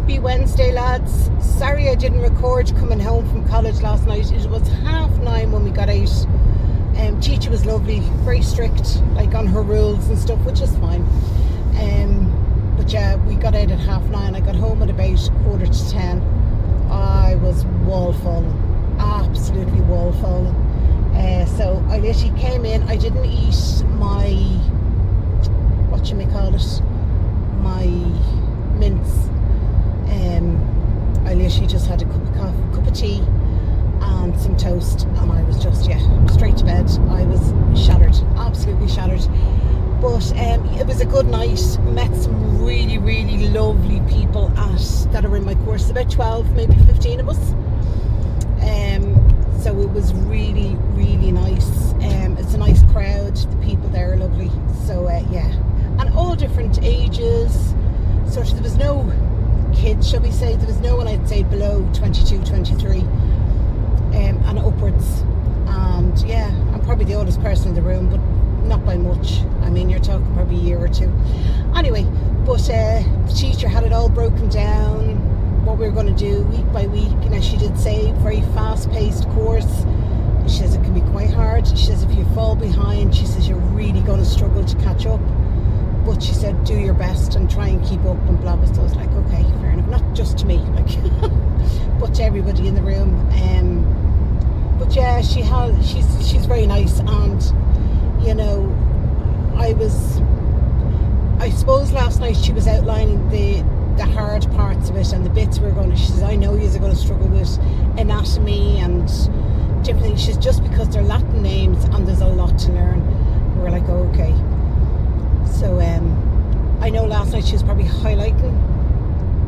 Happy Wednesday, lads. Sorry I didn't record coming home from college last night. It was 9:30 when we got out. Teacher was lovely, very strict, like on her rules and stuff, which is fine. But yeah, we got out at 9:30. I got home at about 9:45. I was wall falling, absolutely wall falling. So I literally came in. I didn't eat my, my mince. I literally just had a cup of tea and some toast, and I was just straight to bed. I was shattered, absolutely shattered. But it was a good night. Met some really, really lovely people that are in my course. About 12, maybe 15 of us. So it was really, really nice. It's a nice crowd. The people there are lovely. So yeah, and all different ages. Sort of, there was no kids, shall we say. There was no one, I'd say, below 22, 23, and upwards. And yeah, I'm probably the oldest person in the room, but not by much. I mean, you're talking probably a year or two. Anyway, but the teacher had it all broken down, what we were going to do week by week. And as she did say, very fast-paced course. She says it can be quite hard. She says if you fall behind, she says you're really going to struggle to catch up. But she said do your best and try and keep up and blah blah. So I was like, okay, fair enough. Not just to me, like, but to everybody in the room. But yeah, she's very nice, and you know, I suppose last night she was outlining the hard parts of it and the bits we're going to. She says, I know you're going to struggle with anatomy and different things. She says, just because they're Latin names and there's a lot to learn. We're like, oh, okay. So I know last night she was probably highlighting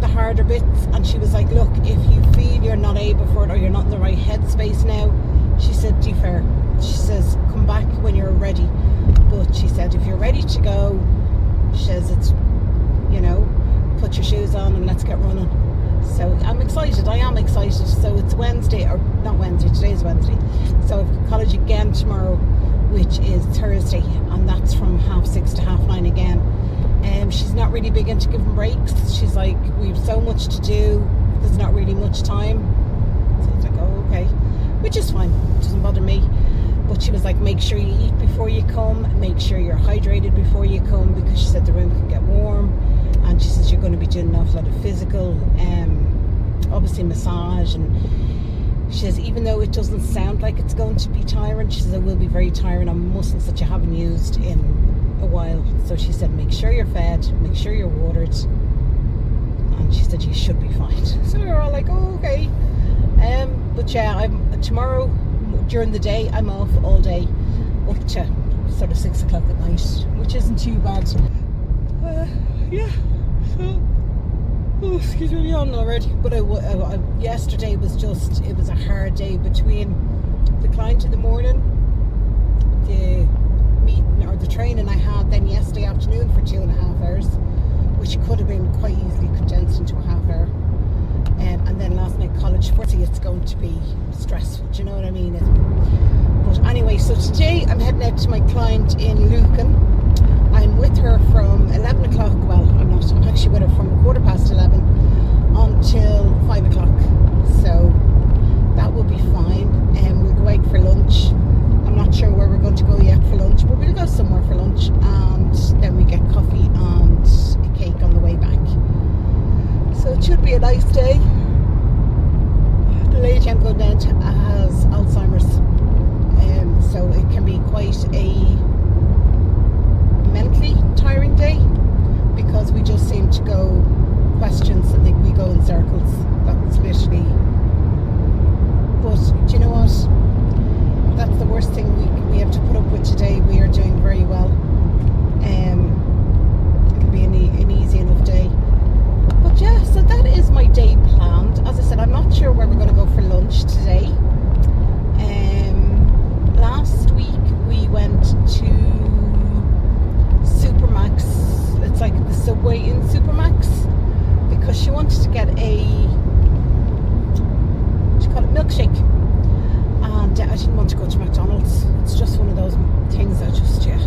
the harder bits, and she was like, look, if you feel you're not able for it or you're not in the right headspace now, she said, be fair. She says, come back when you're ready. But she said, if you're ready to go, she says, it's, you know, put your shoes on and let's get running. So I'm excited. I am excited. So it's Wednesday, or not Wednesday, today's Wednesday. So I've got college again tomorrow, which is Thursday, and that's from 6:30 to 9:30 again. She's not really big into giving breaks. She's like, we've so much to do, there's not really much time. So I was like, oh, okay, which is fine, it doesn't bother me. But she was like, make sure you eat before you come, make sure you're hydrated before you come, because she said the room can get warm, and she says you're going to be doing an awful lot of physical, obviously massage, and she says even though it doesn't sound like it's going to be tiring, she says it will be very tiring on muscles that you haven't used in a while. So she said make sure you're fed, make sure you're watered, and she said you should be fine. So we were all like, oh, okay. But yeah, tomorrow during the day I'm off all day up to sort of 6 o'clock at night, which isn't too bad. Yeah, so oh, excuse me, I'm yawning already. But yesterday was it was a hard day between the client in the morning, the meeting or the training I had then yesterday afternoon for 2.5 hours, which could have been quite easily condensed into a half hour. And then last night college. Fortunately, it's going to be stressful. Do you know what I mean? But anyway, so today I'm heading out to my client in Lucan. I'm with her from 11 o'clock. Well, I'm actually with her from 11:15 until 5 o'clock. So that will be fine. And we'll go out for lunch. I'm not sure where we're going to go yet for lunch, but we'll go somewhere for lunch, and then we get coffee and a cake on the way back. So it should be a nice day. The lady I'm going down to has Alzheimer's, so it can be quite a mentally tiring day, because we just seem to go questions and we go in circles. That's literally. But do you know what? That's the worst thing we have to put up with today. We are doing very well. It'll be an easy enough day. But yeah, so that is my day planned. As I said, I'm not sure where we're going to go for lunch today. Last week we went to Supermax. It's like the Subway in Supermax, because she wanted to get a, what do you call it, milkshake. And I didn't want to go to McDonald's. It's just one of those things that just, yeah.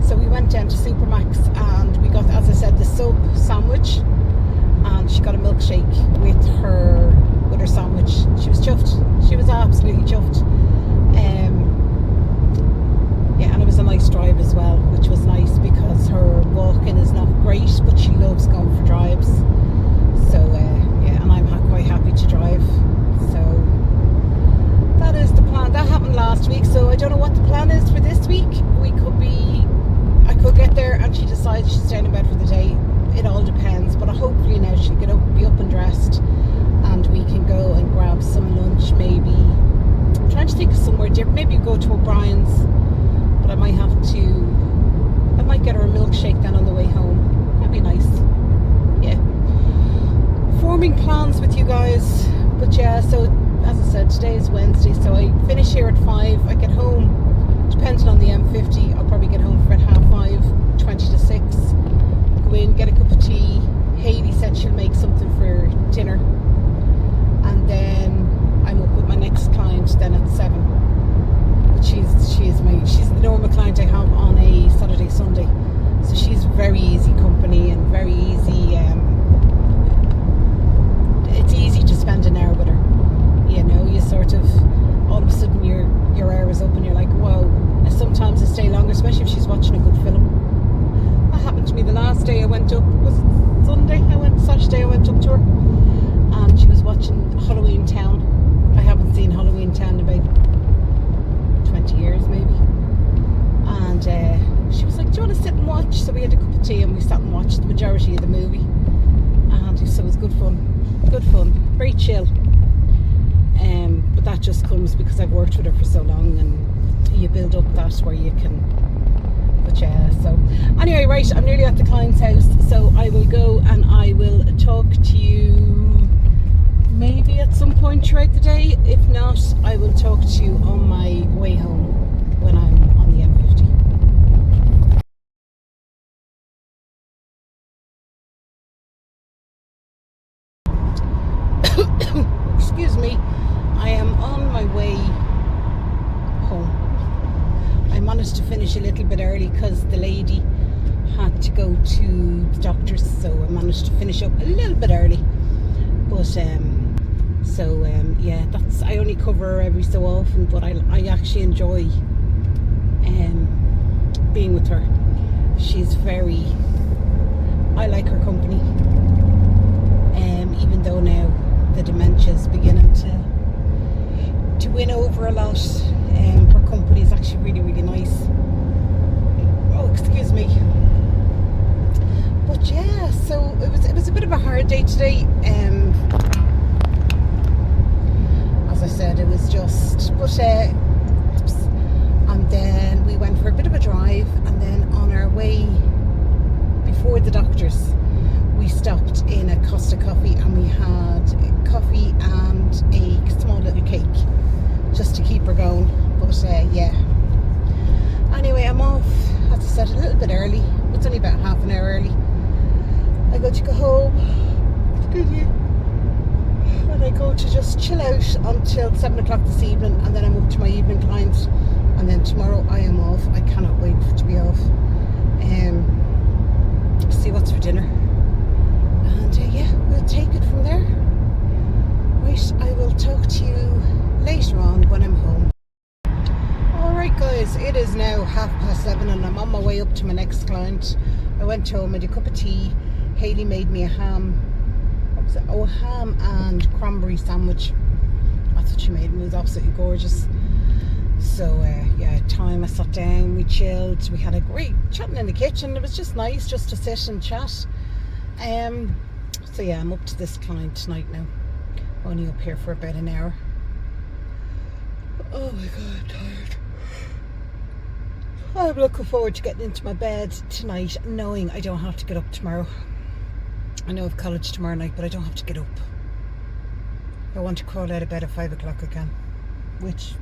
So we went down to Supermax and we got, as I said, the sub sandwich, and she got a milkshake milkshake with her sandwich. She was chuffed. She was absolutely chuffed. Yeah, and it was a nice drive as well, which was nice because her walking is not great, but she loves going for drives. So yeah, and I'm quite happy to drive. So that is the plan. That happened last week, so I don't know what the plan is for this week. I could get there and she decides she's staying in bed for the day. It all depends, but hopefully now she'll be up and dressed, and we can go and grab some lunch. Maybe I'm trying to think of somewhere different. Maybe go to O'Brien's, but I might get her a milkshake then on the way home. That'd be nice. Yeah, forming plans with you guys. But yeah, so as I said, today is Wednesday, so I finish here at 5. I get home, depending on the M50, I'll probably get home for at 5:30, 20 to 6. Go in, get a cup of tea. Hayley said she'll make something for dinner, and then I'm up with my next client then at 7. But she's the normal client I have on a Saturday, Sunday, so she's very easy company and very easy. It's easy to spend an hour with her. You know, you sort of all of a sudden your hour is up and you're like, whoa. And sometimes I stay longer, especially if she's watching a good film. That happened to me the last day I went up. Was it Sunday? Saturday I went up to her, and she was watching Halloween Town. I haven't seen Halloween Town in about 20 years maybe. And she was like, do you want to sit and watch? So we had a cup of tea and we sat and watched the majority of the movie. And so it was good fun. Good fun. Very chill. But that just comes because I've worked with her for so long, and you build up that where you can. But yeah, so anyway, right, I'm nearly at the client's house, so I will go and I will talk to you maybe at some point throughout the day. If not, I will talk to you on my way home when I'm on the M50. Excuse me, I am on my way home. I managed to finish a little bit early because the lady had to go to the doctor's, so I managed to finish up a little bit early. But yeah, that's, I only cover her every so often, but I actually enjoy being with her. She's very, I like her company, even though now the dementia is beginning to win over a lot. Her company is actually really, really nice. Oh, excuse me. But yeah, so it was a bit of a hard day today. As I said, it was just, but and then we went for a bit of a drive, and then on our way before the doctor's, we stopped in a Costa Coffee and we had coffee and a small little cake just to keep her going. But yeah, anyway, I'm off, as I said, a little bit early. It's only about half an hour early. I go to go home, excuse me, and I go to just chill out until 7 o'clock this evening, and then I'm up to my evening client, and then tomorrow I am off. I cannot wait to be off. See what's for dinner, and yeah, we'll take it from there. Right, I will talk to you later on when I'm home. Alright guys, it is now 7:30 and I'm on my way up to my next client. I went home, had a cup of tea. Hayley made me a ham and cranberry sandwich. That's what she made me. It was absolutely gorgeous. So yeah, time I sat down, we chilled, we had a great chatting in the kitchen. It was just nice just to sit and chat. So yeah, I'm up to this client tonight now. Only up here for about an hour. Oh my god, I'm tired. I'm looking forward to getting into my bed tonight, knowing I don't have to get up tomorrow. I know I've college tomorrow night, but I don't have to get up. If I want to crawl out of bed at 5 o'clock I can, which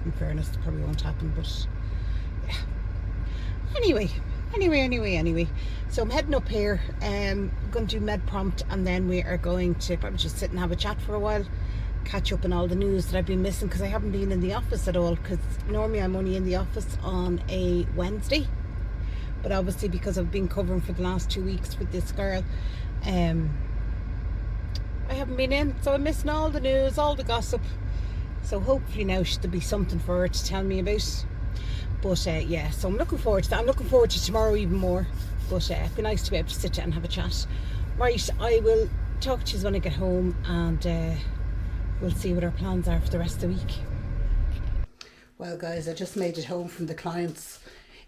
in fairness probably won't happen, but yeah. Anyway, so I'm heading up here. I'm going to do med prompt, and then we are going to probably just sit and have a chat for a while, catch up on all the news that I've been missing, because I haven't been in the office at all, because normally I'm only in the office on a Wednesday, but obviously because I've been covering for the last 2 weeks with this girl, haven't been in, so I'm missing all the news, all the gossip. So hopefully now there'll be something for her to tell me about. But yeah, so I'm looking forward to that. I'm looking forward to tomorrow even more. But it'd be nice to be able to sit down and have a chat. Right, I will talk to you when I get home, and we'll see what our plans are for the rest of the week. Well guys, I just made it home from the clients.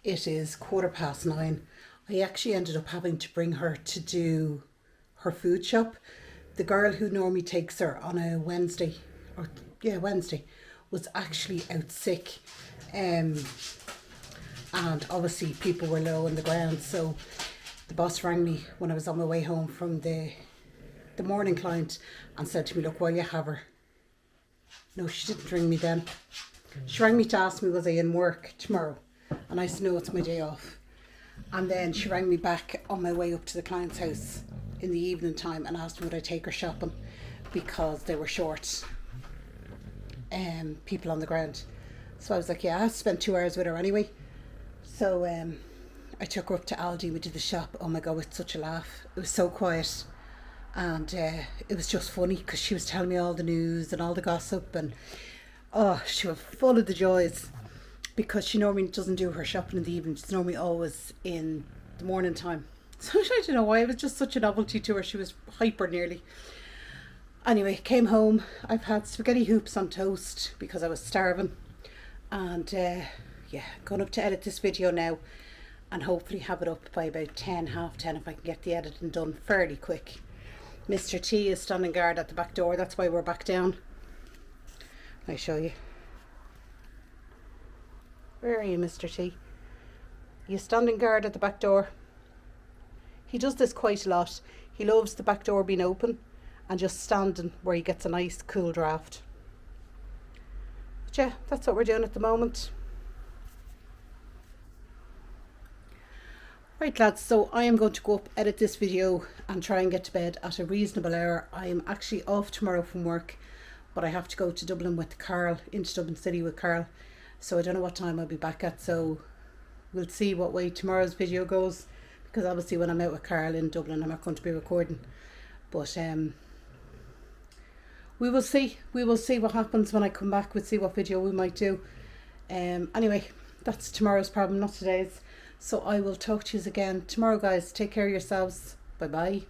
It is 9:15. I actually ended up having to bring her to do her food shop. The girl who normally takes her on a Wednesday, was actually out sick. And obviously people were low on the ground, so the boss rang me when I was on my way home from the morning client and said to me, look, while you have her. No, she didn't ring me then. She rang me to ask me was I in work tomorrow, and I said no, it's my day off. And then she rang me back on my way up to the client's house in the evening time and asked me would I take her shopping because they were short people on the ground. So I was like, yeah, I spent 2 hours with her anyway. So I took her up to Aldi. We did the shop. Oh my god, it's such a laugh. It was so quiet, and it was just funny because she was telling me all the news and all the gossip, and oh, she was full of the joys because she normally doesn't do her shopping in the evening. She's normally always in the morning time. So I don't know why, it was just such a novelty to her. She was hyper nearly. Anyway, came home. I've had spaghetti hoops on toast because I was starving. And yeah, going up to edit this video now and hopefully have it up by about 10, half 10 if I can get the editing done fairly quick. Mr. T is standing guard at the back door. That's why we're back down. I'll show you. Where are you, Mr. T? You're standing guard at the back door. He does this quite a lot. He loves the back door being open and just standing where he gets a nice cool draft. But yeah, that's what we're doing at the moment. Right lads, so I am going to go up, edit this video and try and get to bed at a reasonable hour. I am actually off tomorrow from work, but I have to go to Dublin with Carl, into Dublin City with Carl. So I don't know what time I'll be back at, so we'll see what way tomorrow's video goes, because obviously when I'm out with Carl in Dublin I'm not going to be recording. But we will see what happens when I come back. We'll see what video we might do. Anyway, that's tomorrow's problem, not today's. So I will talk to you again tomorrow guys. Take care of yourselves. Bye bye.